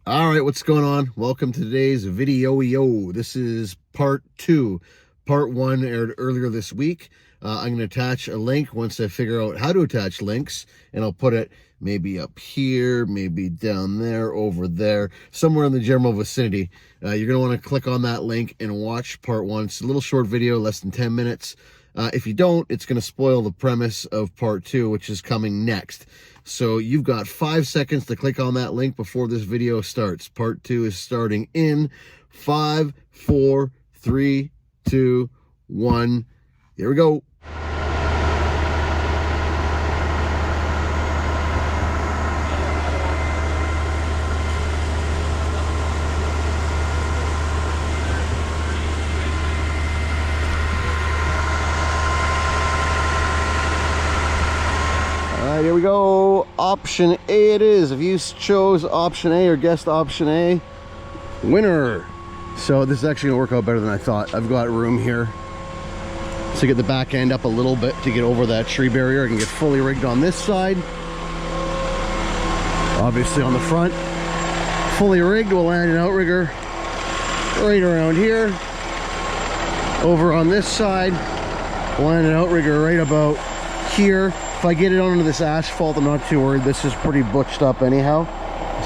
All right, what's going on? Welcome to today's video. This is part 2. Part 1 aired earlier this week. I'm going to attach a link once I figure out how to attach links, and I'll put it maybe up here, maybe down there, over there, somewhere in the general vicinity. You're going to want to click on that link and watch part 1. It's a little short video, less than 10 minutes. If you don't, it's going to spoil the premise of part 2, which is coming next. So you've got 5 seconds to click on that link before this video starts. Part 2 is starting in 5, 4, 3, 2, 1. Here we go. Here we go. Option A it is. If you chose option A or guessed option A, winner. So this is actually gonna work out better than I thought. I've got room here to get the back end up a little bit to get over that tree barrier. I can get fully rigged on this side. Obviously on the front, fully rigged. We'll land an outrigger right around here. Over on this side, we'll land an outrigger right about here. If I get it onto this asphalt, I'm not too worried. This is pretty butched up anyhow,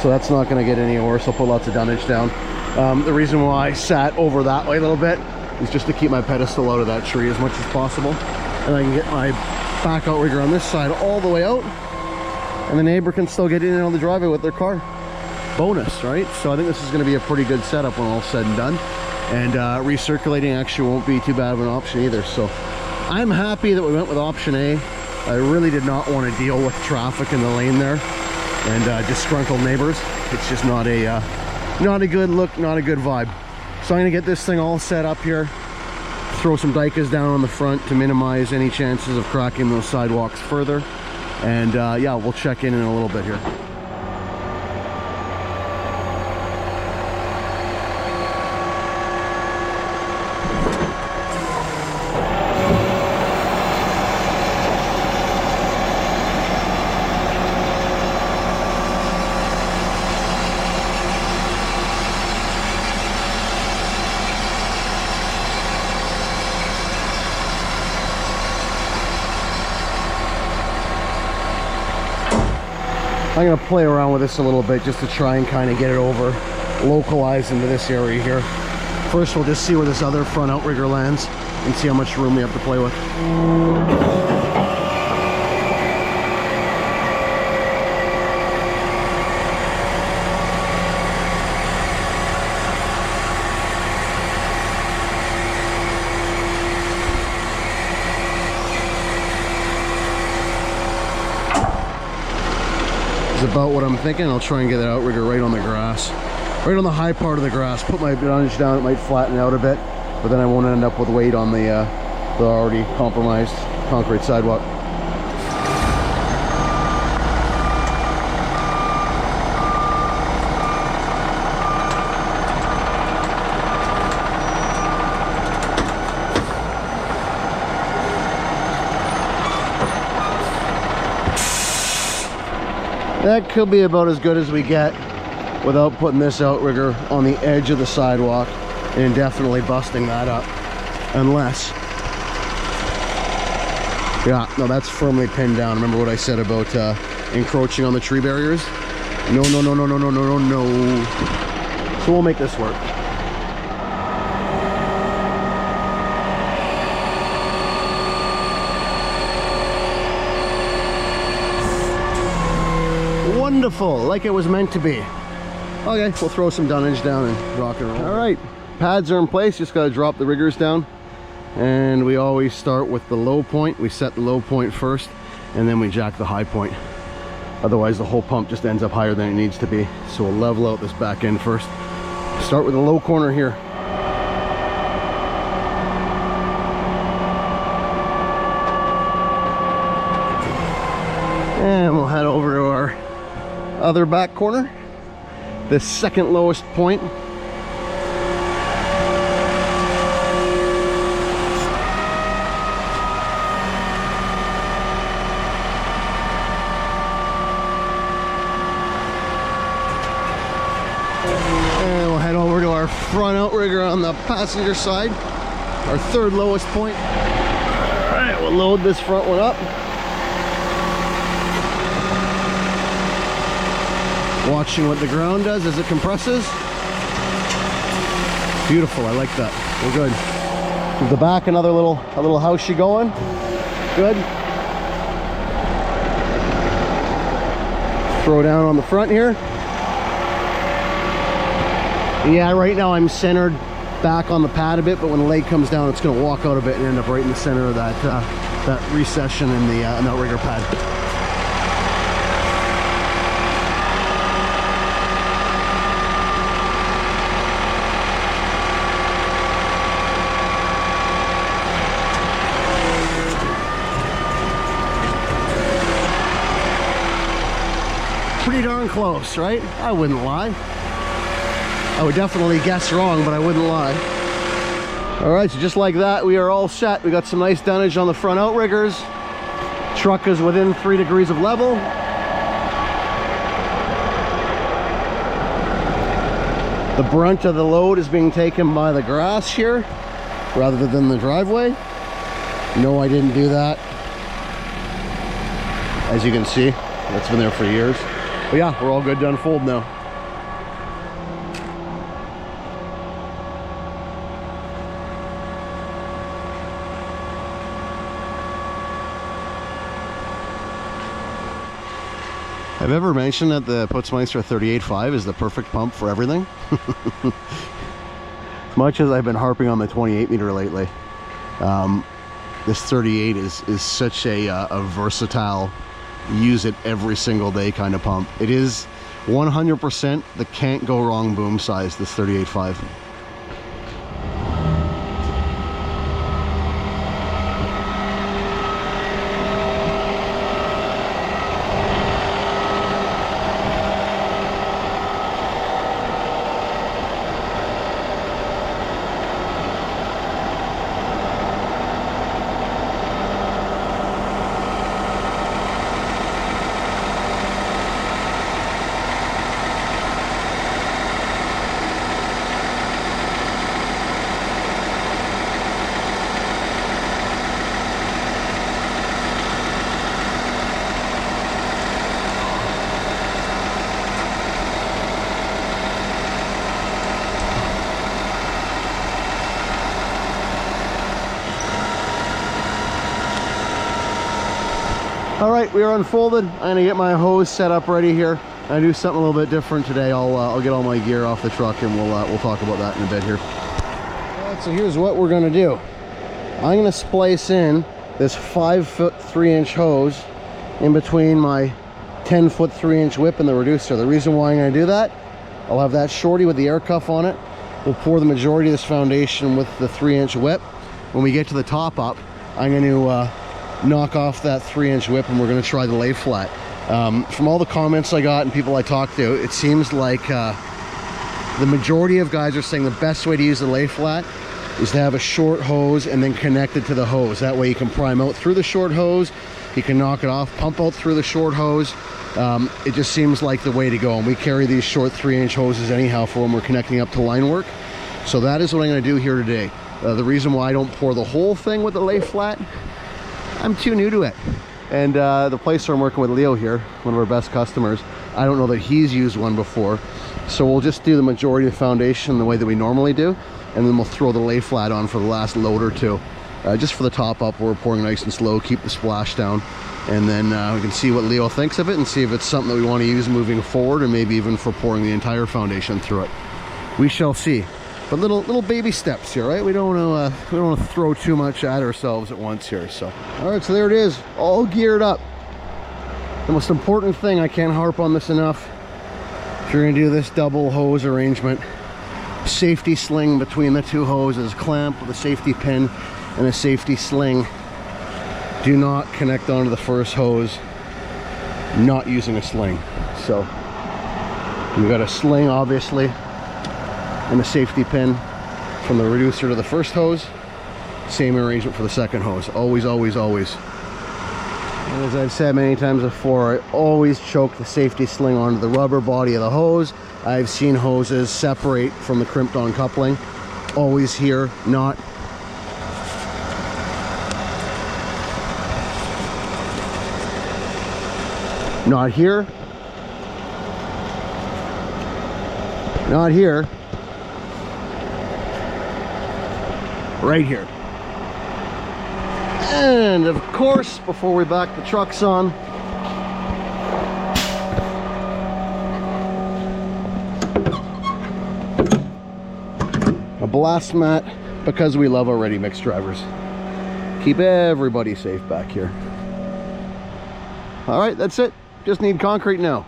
so that's not going to get any worse. I'll put lots of dunnage down. The reason why I sat over that way a little bit is just to keep my pedestal out of that tree as much as possible, and I can get my back outrigger on this side all the way out, and the neighbor can still get in and out of the driveway with their car. Bonus, right? So I think this is going to be a pretty good setup when all's said and done, and recirculating actually won't be too bad of an option either. So I'm happy that we went with option A. I really did not want to deal with traffic in the lane there and disgruntled neighbors. It's just not a good look, not a good vibe. So I'm gonna get this thing all set up here, throw some dikers down on the front to minimize any chances of cracking those sidewalks further, and yeah, we'll check in a little bit here. I'm going to play around with this a little bit just to try and kind of get it over, localized into this area here. First, we'll just see where this other front outrigger lands and see how much room we have to play with. Is about what I'm thinking. I'll try and get that outrigger right on the grass, right on the high part of the grass. Put my dunnage down, it might flatten out a bit, but then I won't end up with weight on the already compromised concrete sidewalk. That could be about as good as we get without putting this outrigger on the edge of the sidewalk and indefinitely busting that up. Unless, yeah, no, that's firmly pinned down. Remember what I said about encroaching on the tree barriers? No. So we'll make this work. Wonderful, like it was meant to be. Okay, we'll throw some dunnage down and rock and roll. All right, pads are in place. Just got to drop the riggers down, and we always start with the low point. We set the low point first, and then we jack the high point. Otherwise, the whole pump just ends up higher than it needs to be. So we'll level out this back end first. Start with the low corner here. And we'll head over to our other back corner, the second lowest point. And we'll head over to our front outrigger on the passenger side, our third lowest point. All right, we'll load this front one up. Watching what the ground does as it compresses. Beautiful, I like that. We're good. Give the back a little housey going. Good. Throw down on the front here. Yeah, right now I'm centered back on the pad a bit, but when the leg comes down, it's going to walk out a bit and end up right in the center of that recession in the outrigger pad. Pretty darn close, right? I wouldn't lie. I would definitely guess wrong, but I wouldn't lie. All right, so just like that, we are all set. We got some nice dunnage on the front outriggers. Truck is within 3 degrees of level. The brunt of the load is being taken by the grass here rather than the driveway. No, I didn't do that. As you can see, that's been there for years. But yeah, we're all good to unfold now. Have you ever mentioned that the Putzmeister 38.5 is the perfect pump for everything? As much as I've been harping on the 28 meter lately, this 38 is such a versatile, use it every single day kind of pump. It is 100% the can't go wrong boom size, this 38.5. All right, we are unfolded. I'm gonna get my hose set up ready here. I do something a little bit different today. I'll get all my gear off the truck and we'll talk about that in a bit here. All right, so here's what we're gonna do. I'm gonna splice in this 5-foot 3-inch hose in between my 10-foot 3-inch whip and the reducer. The reason why I'm gonna do that, I'll have that shorty with the air cuff on it. We'll pour the majority of this foundation with the 3-inch whip. When we get to the top up, I'm gonna knock off that 3-inch whip and we're going to try the lay flat. From all the comments I got and people I talked to, it seems like the majority of guys are saying the best way to use the lay flat is to have a short hose and then connect it to the hose. That way you can prime out through the short hose, you can knock it off, pump out through the short hose. It just seems like the way to go, and we carry these short 3-inch hoses anyhow for when we're connecting up to line work. So that is what I'm going to do here today. The reason why I don't pour the whole thing with the lay flat, I'm too new to it. And the place where I'm working with Leo here, one of our best customers, I don't know that he's used one before. So we'll just do the majority of the foundation the way that we normally do, and then we'll throw the lay flat on for the last load or two. Just for the top up, we're pouring nice and slow, keep the splash down, and then we can see what Leo thinks of it and see if it's something that we want to use moving forward, or maybe even for pouring the entire foundation through it. We shall see. But little baby steps here, right? We don't want to throw too much at ourselves at once here. So, all right, so there it is, all geared up. The most important thing, I can't harp on this enough, if you're going to do this double hose arrangement, safety sling between the two hoses, clamp with a safety pin and a safety sling. Do not connect onto the first hose not using a sling. So we got a sling, obviously, and a safety pin from the reducer to the first hose. Same arrangement for the second hose. Always, always, always. And as I've said many times before, I always choke the safety sling onto the rubber body of the hose. I've seen hoses separate from the crimped on coupling. Always here, not. Not here. Not here. Right here. And of course, before we back the trucks on, a blast mat, because we love our ready mix drivers. Keep everybody safe back here. All right, that's it. Just need concrete now.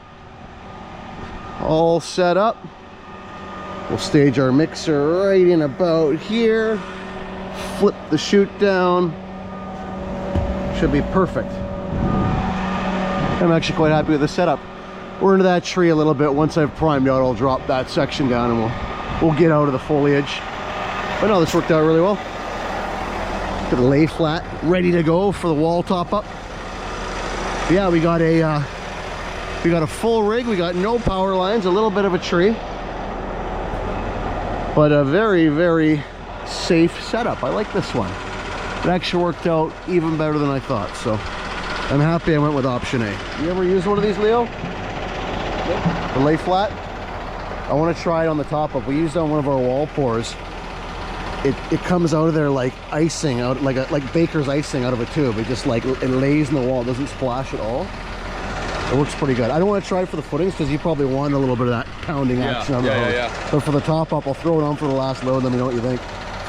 All set up. We'll stage our mixer right in about here. Flip the chute down. Should be perfect. I'm actually quite happy with the setup. We're into that tree a little bit. Once I've primed out, I'll drop that section down and we'll get out of the foliage. But no, this worked out really well. Got the lay flat ready to go for the wall top up. Yeah, we got a full rig. We got no power lines, a little bit of a tree, but a very, very safe setup. I like this one. It actually worked out even better than I thought, so I'm happy I went with option A. You ever use one of these, Leo? Yep. The lay flat? I want to try it on the top up. We used it on one of our wall pours. It comes out of there like icing, out like baker's icing out of a tube. It just like it lays in the wall, it doesn't splash at all. It works pretty good. I don't want to try it for the footings because you probably want a little bit of that pounding action on the hose. But for the top up, I'll throw it on for the last load and let me know what you think.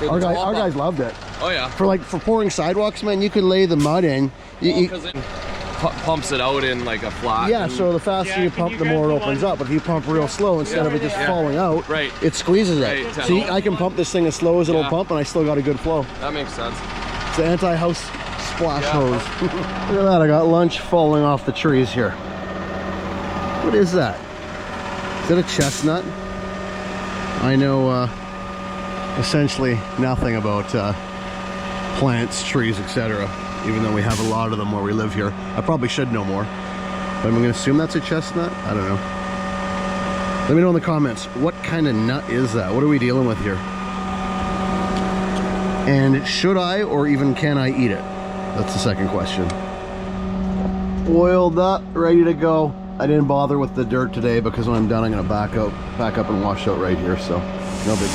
Our guys loved it. Oh yeah. For pouring sidewalks, man, you could lay the mud in. Because it pumps it out in like a flat. Yeah, so the faster you pump, the more it opens up. But if you pump real slow, instead of it just falling out, it squeezes it. See, I can pump this thing as slow as it'll pump, and I still got a good flow. That makes sense. It's the anti-house splash hose. Look at that, I got lunch falling off the trees here. What is that? Is that a chestnut? I know essentially nothing about plants, trees, etc. Even though we have a lot of them where we live here. I probably should know more. But I'm going to assume that's a chestnut? I don't know. Let me know in the comments, what kind of nut is that? What are we dealing with here? And should I or even can I eat it? That's the second question. Oiled up, ready to go. I didn't bother with the dirt today because when I'm done I'm going to back up and wash out right here, so no big.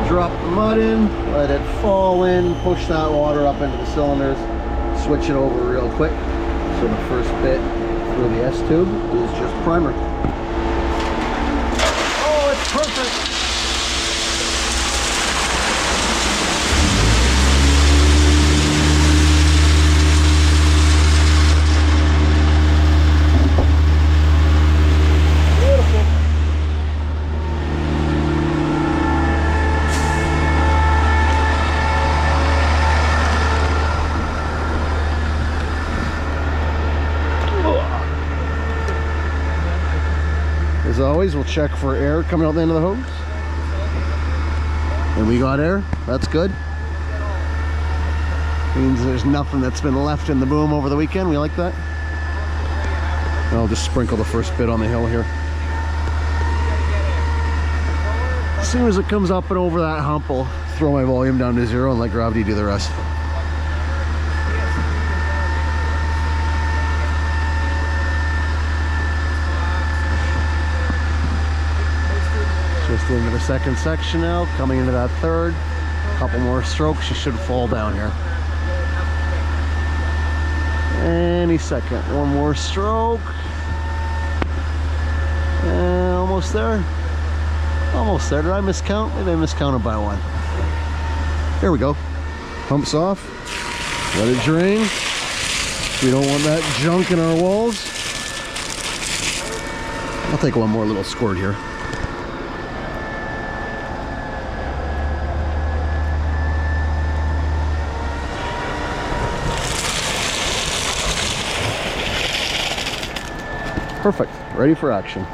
Drop the mud in, let it fall in, push that water up into the cylinders, switch it over real quick. So the first bit through the S-tube is just primer. Oh, it's perfect! As always, we'll check for air coming out the end of the hose. And we got air. That's good. Means there's nothing that's been left in the boom over the weekend. We like that. And I'll just sprinkle the first bit on the hill here. As soon as it comes up and over that hump, I'll throw my volume down to 0 and let gravity do the rest. Just into the second section now, coming into that third. A couple more strokes, you should fall down here. Any second, one more stroke. And almost there. Almost there. Did I miscount? Maybe I miscounted by one. Here we go. Pumps off. Let it drain. We don't want that junk in our walls. I'll take one more little squirt here. Perfect. Ready for action.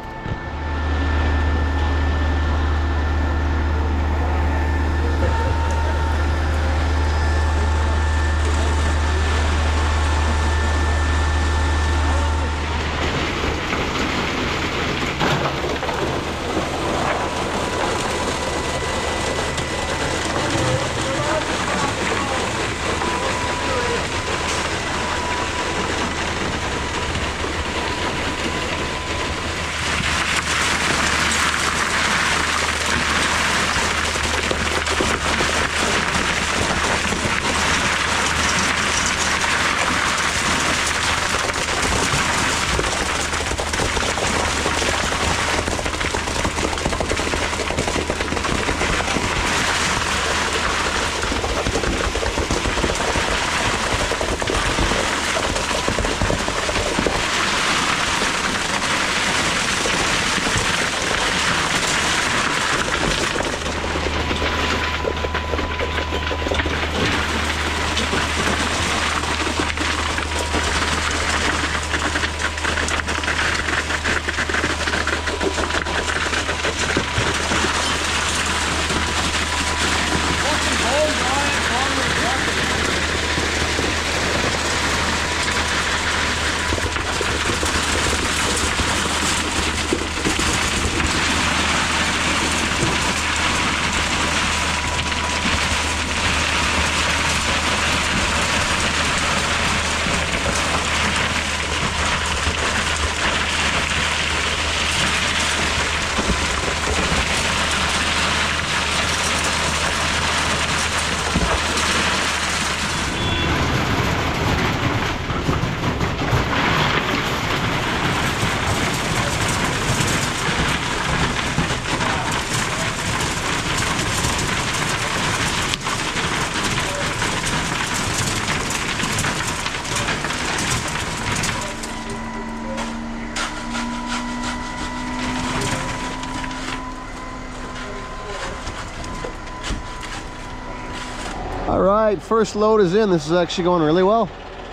right, first load is in. This is actually going really well.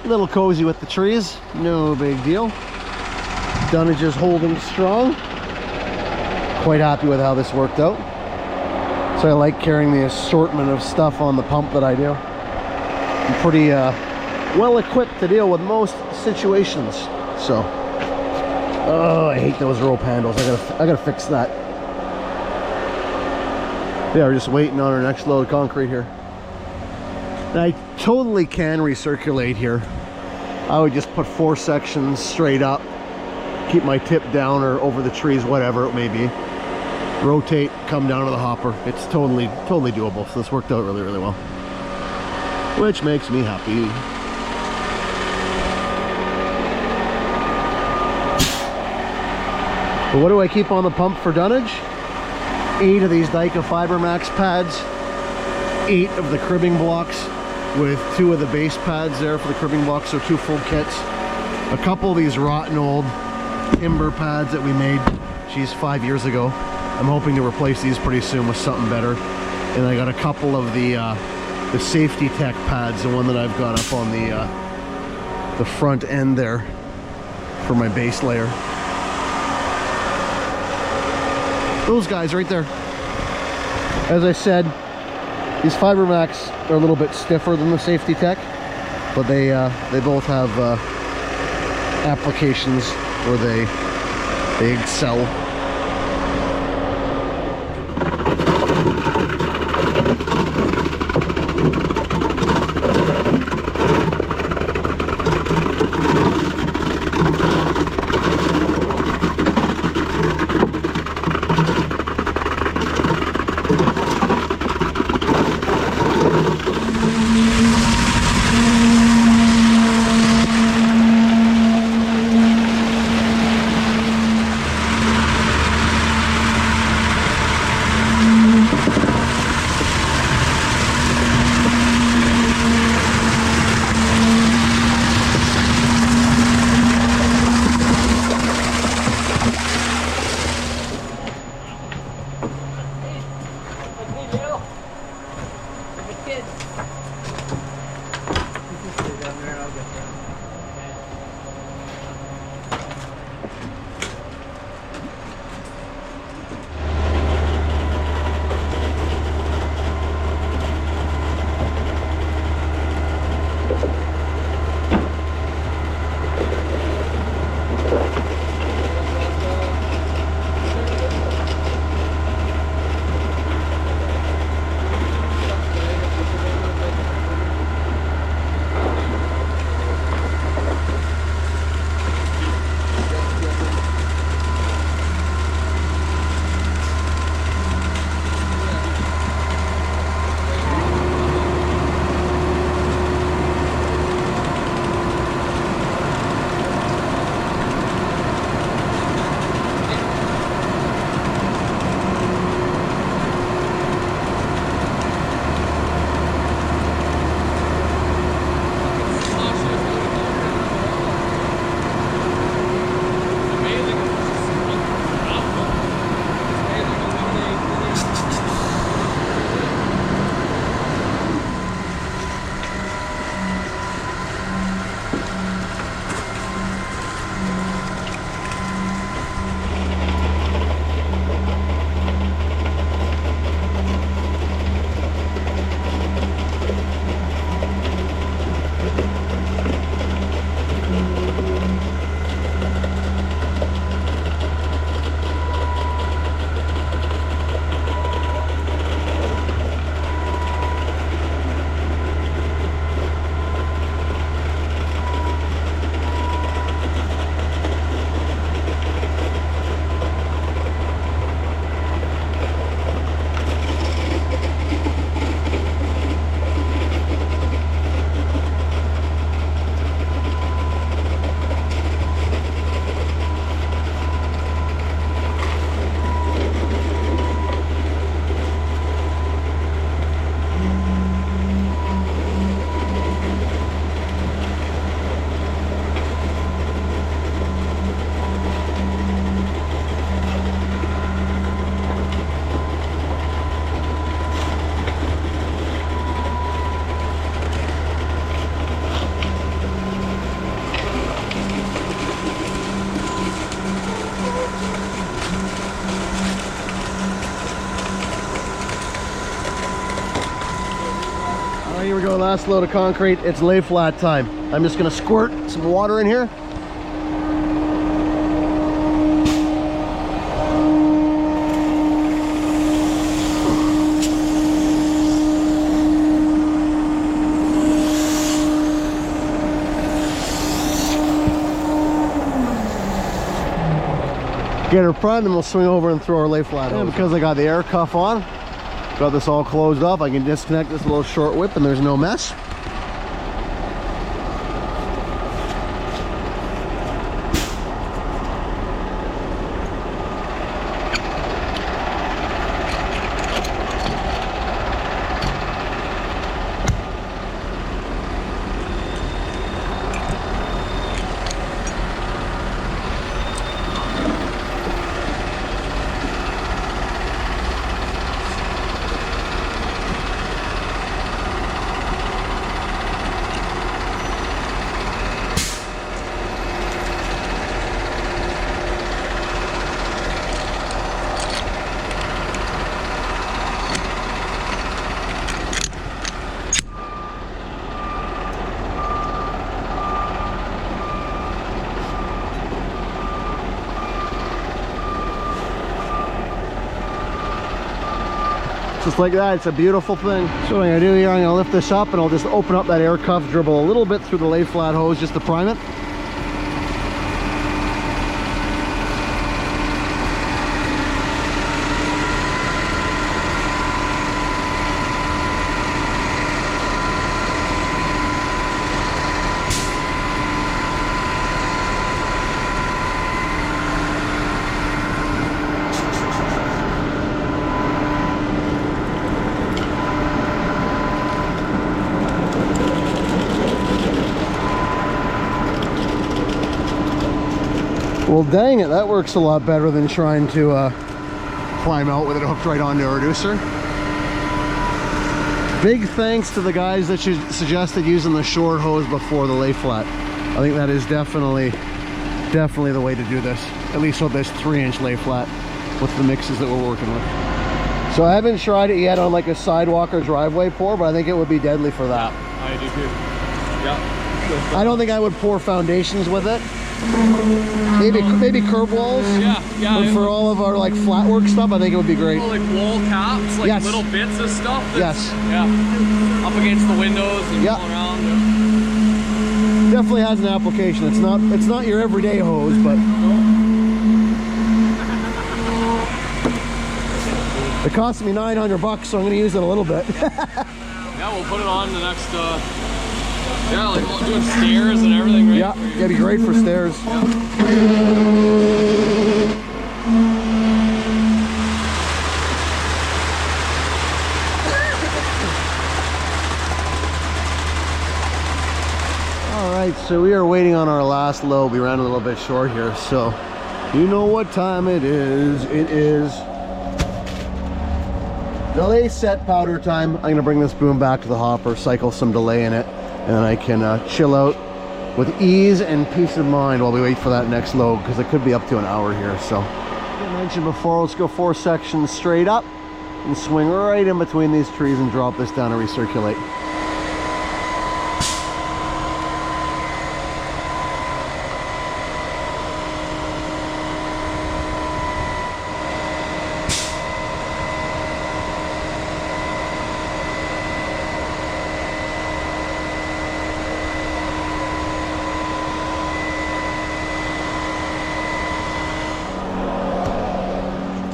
A little cozy with the trees, no big deal. Dunnage is holding strong. Quite happy with how this worked out. So I like carrying the assortment of stuff on the pump that I do. I'm pretty well equipped to deal with most situations. So, oh, I hate those rope handles. I gotta fix that. Yeah, we're just waiting on our next load of concrete here. And I totally can recirculate here. I would just put 4 sections straight up, keep my tip down or over the trees, whatever it may be. Rotate, come down to the hopper. It's totally doable. So this worked out really, really well, which makes me happy. But what do I keep on the pump for dunnage? 8 of these Dyka FiberMax pads, 8 of the cribbing blocks with 2 of the base pads there for the cribbing blocks, so 2 full kits. A couple of these rotten old timber pads that we made, geez, 5 years ago. I'm hoping to replace these pretty soon with something better. And I got a couple of the Safety Tech pads, the one that I've got up on the front end there for my base layer. Those guys right there. As I said, these FiberMax are a little bit stiffer than the Safety Tech, but they both have applications where they excel. last load of concrete. It's lay flat time. I'm just gonna squirt some water in here. Get her prime, then we'll swing over and throw our lay flat in. Because I got the air cuff on, got this all closed up, I can disconnect this little short whip and there's no mess. Just like that, it's a beautiful thing. So what I'm gonna do here, I'm gonna lift this up and I'll just open up that air cuff, dribble a little bit through the lay flat hose just to prime it. Well, dang it, that works a lot better than trying to climb out with it hooked right onto a reducer. Big thanks to the guys that suggested using the short hose before the lay flat. I think that is definitely the way to do this, at least with this 3-inch lay flat with the mixes that we're working with. So I haven't tried it yet on like a sidewalk or driveway pour, but I think it would be deadly for that. I do too. Yeah. I don't think I would pour foundations with it. Maybe curb walls. Yeah. But for all of our like flat work stuff, I think it would be great. Like wall caps, like yes. little bits of stuff. Yes. Yeah. Up against the windows and yep. going around. Yeah. Definitely has an application. It's not your everyday hose, but it cost me $900, so I'm going to use it a little bit. Yeah, we'll put it on the next. Yeah, like doing stairs and everything, right? Yeah, it'd be great for stairs. Yeah. All right, so we are waiting on our last load. We ran a little bit short here, so you know what time it is. It is delay set powder time. I'm going to bring this boom back to the hopper, cycle some delay in it, and I can chill out with ease and peace of mind while we wait for that next load, because it could be up to an hour here. So, like I mentioned before, let's go 4 sections straight up and swing right in between these trees and drop this down and recirculate.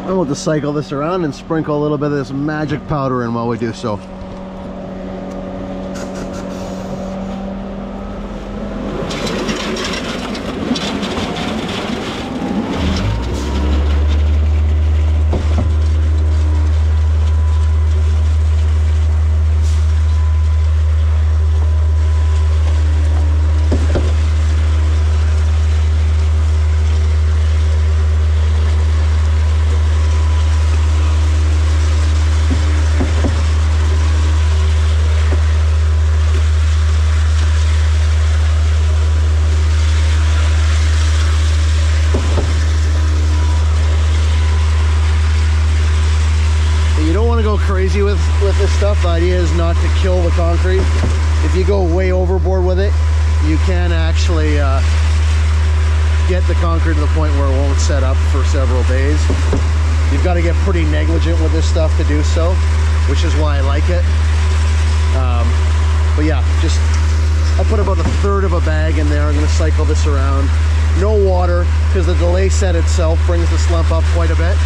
And we'll just cycle this around and sprinkle a little bit of this magic powder in while we do so. Crazy with this stuff. The idea is not to kill the concrete. if you go way overboard with it, you can actually get the concrete to the point where it won't set up for several days. You've got to get pretty negligent with this stuff to do so, which is why I like it. But yeah, just I'll put about 1/3 of a bag in there. I'm going to cycle this around. No water, because the delay set itself brings the slump up quite a bit,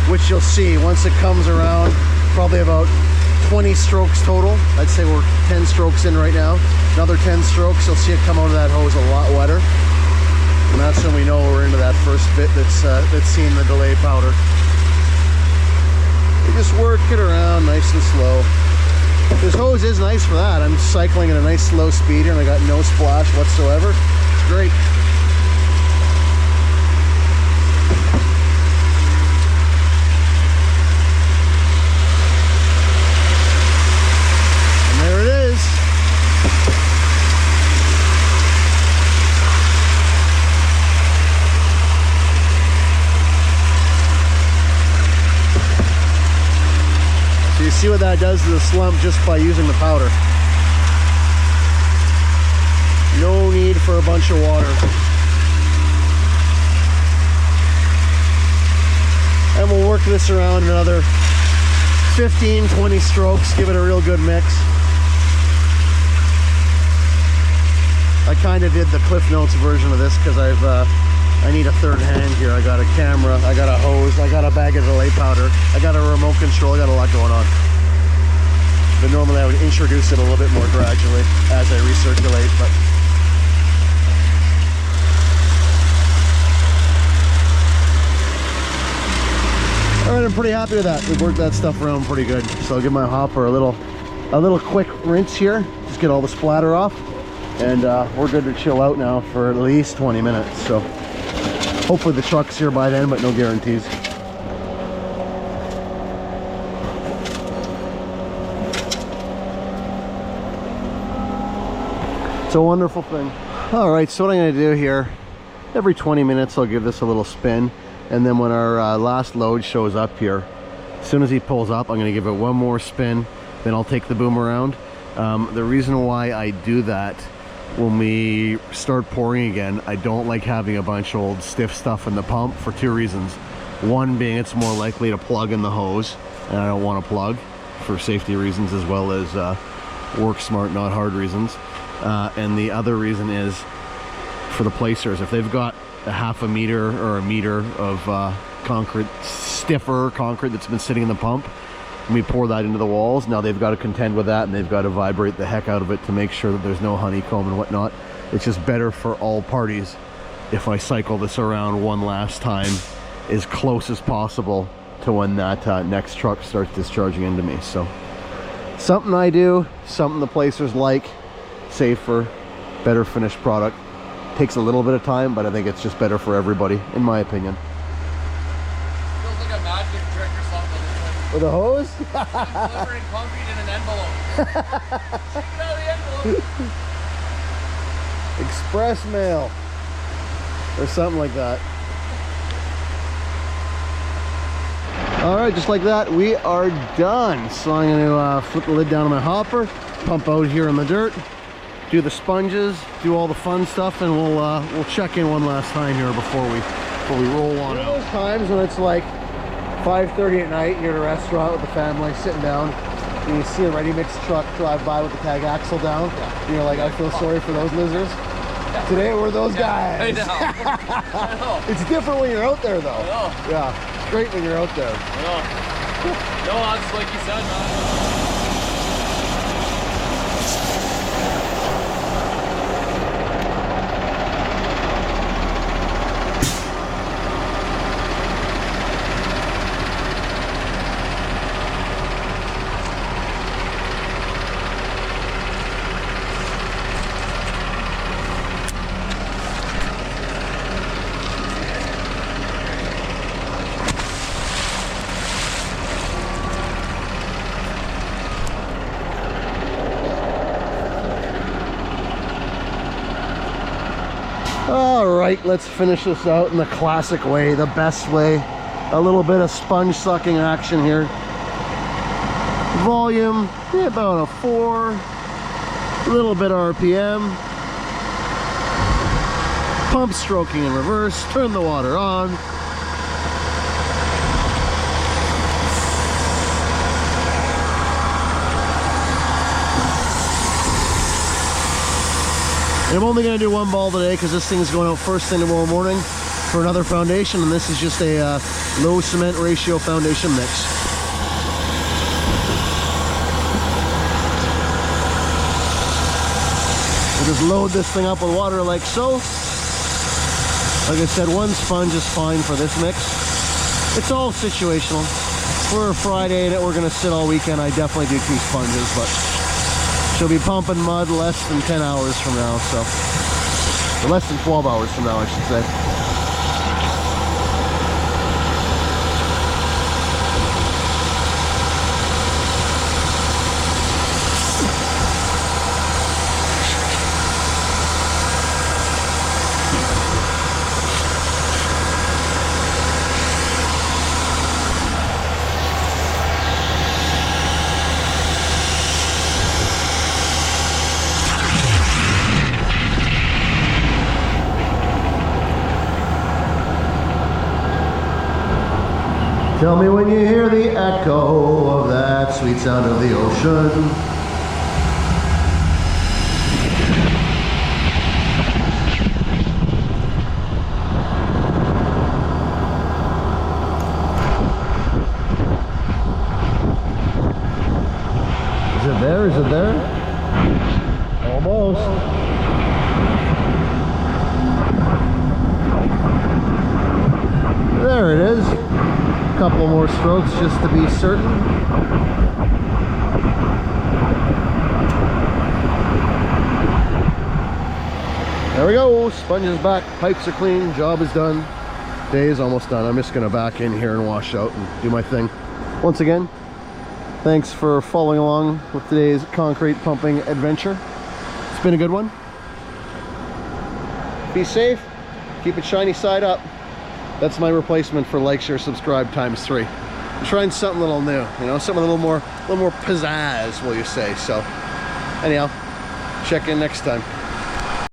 which you'll see once it comes around. Probably about 20 strokes total. I'd say we're 10 strokes in right now. Another 10 strokes, you'll see it come out of that hose a lot wetter. And that's when we know we're into that first bit that's seen the delay powder. You just work it around nice and slow. This hose is nice for that. I'm cycling at a nice slow speed here and I got no splash whatsoever. It's great. And there it is. So you see what that does to the slump just by using the powder. No need for a bunch of water. And we'll work this around another 15-20 strokes, give it a real good mix. I kind of did the Cliff Notes version of this because I need a third hand here. I got a camera, I got a hose, I got a bag of delay powder, I got a remote control, I got a lot going on. But normally I would introduce it a little bit more gradually as I recirculate. But all right, I'm pretty happy with that. We've worked that stuff around pretty good. So I'll give my hopper a little quick rinse here, just get all the splatter off, and we're good to chill out now for at least 20 minutes. So hopefully the truck's here by then, but no guarantees. It's a wonderful thing. All right, so what I'm gonna do here, every 20 minutes I'll give this a little spin, and then when our last load shows up here, as soon as he pulls up, I'm gonna give it one more spin, then I'll take the boom around. The reason why I do that, when we start pouring again, I don't like having a bunch of old stiff stuff in the pump for two reasons. One being it's more likely to plug in the hose, and I don't want to plug for safety reasons as well as work smart, not hard reasons. And the other reason is for the placers. If they've got a half a meter or a meter of concrete, stiffer concrete that's been sitting in the pump, and we pour that into the walls, now they've got to contend with that and they've got to vibrate the heck out of it to make sure that there's no honeycomb and whatnot. It's just better for all parties if I cycle this around one last time as close as possible to when that next truck starts discharging into me. So something I do, something the placers like. Safer, better finished product. Takes a little bit of time, but I think it's just better for everybody, in my opinion. Feels like a magic trick or something. With a hose? Delivering concrete in an envelope. Take it out of the envelope. Express mail. Or something like that. All right, just like that, we are done. So I'm gonna flip the lid down on my hopper, pump out here in the dirt, do the sponges, do all the fun stuff, and we'll check in one last time here before we roll on out. Those times when it's like 5:30 at night, you're at a restaurant with the family sitting down, and you see a ready mix truck drive by with the tag axle down, and you're like, I feel sorry for those losers. Today we're those guys. I know. I know. It's different when you're out there though. I know. Yeah, it's great when you're out there. I know. No, that's like you said, man. All right, let's finish this out in the classic way, the best way. A little bit of sponge sucking action here. Volume, about a 4. little bit RPM. Pump stroking in reverse. Turn the water on. And I'm only going to do one ball today because this thing is going out first thing tomorrow morning for another foundation, and this is just a low cement ratio foundation mix. We'll just load this thing up with water like so. Like I said, one sponge is fine for this mix. It's all situational. For a Friday that we're going to sit all weekend, I definitely do 2 sponges, but she'll be pumping mud less than 10 hours from now, so. Or less than 12 hours from now, I should say. Tell me when you hear the echo of that sweet sound of the ocean. Is it there? Is it there? Almost. There it is. A couple more strokes just to be certain. There we go. Sponge is back. Pipes are clean. Job is done. Day is almost done. I'm just going to back in here and wash out and do my thing. Once again, thanks for following along with today's concrete pumping adventure. It's been a good one. Be safe. Keep it shiny side up. That's my replacement for like, share, subscribe ×3. I'm trying something a little new, you know, something a little more pizzazz, will you say. So anyhow, check in next time.